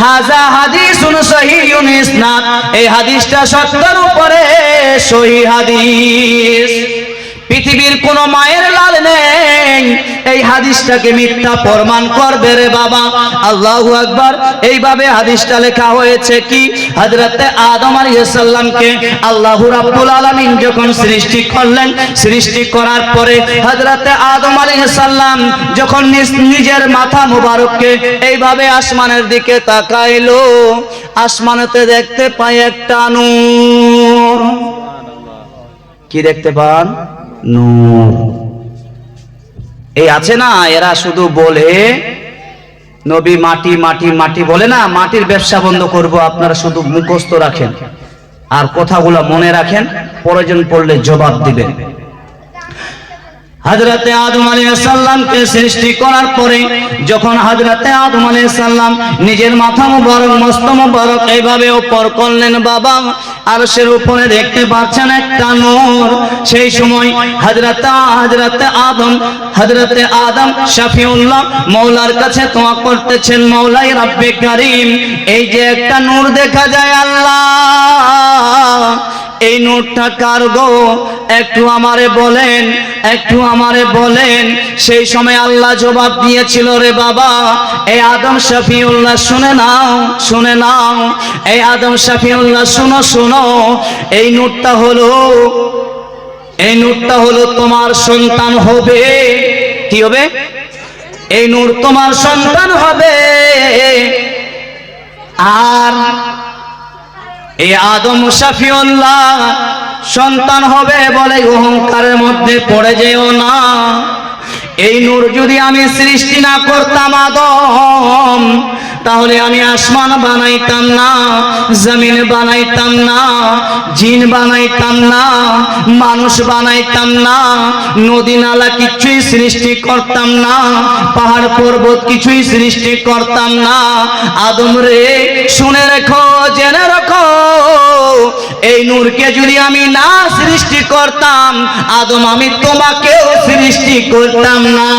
হাযা হাদিসুন সহিহুন ইসনাদ, এই হাদিসটা সত্যের উপরে সহিহ হাদিস। পৃথিবীর কোন মায়ের লাল নেই এই হাদিসটাকে মিথ্যা প্রমাণ করবে রে বাবা। আল্লাহু আকবার। এইভাবে হাদিসটা লেখা হয়েছে কি, হযরতে আদম আলাইহিস সালামকে আল্লাহু রাব্বুল আলামিন যখন সৃষ্টি করলেন, সৃষ্টি করার পরে হযরতে আদম আলাইহিস সালাম যখন নিজের মাথা মুবারককে এইভাবে আসমানের দিকে তাকাইলো, আসমানেতে দেখতে পায় একটা নূর। কি দেখতে পান? নূর। এই আছে না, এরা শুধু বলে নবী মাটি মাটি মাটি বলে না, মাটির ব্যবসা বন্ধ করব, আপনারা শুধু মুখস্থ রাখেন আর কথাগুলো মনে রাখেন, প্রয়োজন পড়লে জবাব দিবেন। হযরতে আদম আলাইহিস সালামকে সৃষ্টি করার পরে যখন হযরতে আদম আলাইহিস সালাম নিজের মাথা মুবারক মস্ত মুবারক এইভাবে উপর করলেন বাবা, আরশের উপরে দেখতে পাচ্ছেন একটা নূর। সেই সময় হযরতে আদম শাফিউল্লাহ মওলার কাছে দোয়া করতেছেন, মওলাই রব্বে কারীম, এই যে একটা নূর দেখা যায় আল্লাহ, এই নূরটা কার গো? একটু আমারে বলেন, একটু আমারে বলেন। সেই সময় আল্লাহ জবাব দিয়েছিল, রে বাবা, এই আদম শাফিউল্লাহ শুনে নাও, শুনে নাও, এই আদম শাফিউল্লাহ শুনো শুনো, এই নূরটা হলো তোমার সন্তান হবে। কি হবে? এই নূর তোমার সন্তান হবে। আর এই আদম শাফিউল্লাহ সন্তান হবে বলে অহংকারের মধ্যে পড়ে যেও না। এই নূর যদি আমি সৃষ্টি না করতাম আদম, তাহলে আমি আসমান বানাইতাম না, জমিন বানাইতাম না, জিন বানাইতাম না, মানুষ বানাইতাম না, নদী নালা কিছুই সৃষ্টি করতাম না, পাহাড় পর্বত কিছুই সৃষ্টি করতাম না। আদম রে, শুনে রেখো, জেনে রাখো, এই নূরকে যদি আমি না সৃষ্টি করতাম আদম, আমি তোমাকেও সৃষ্টি করতাম না।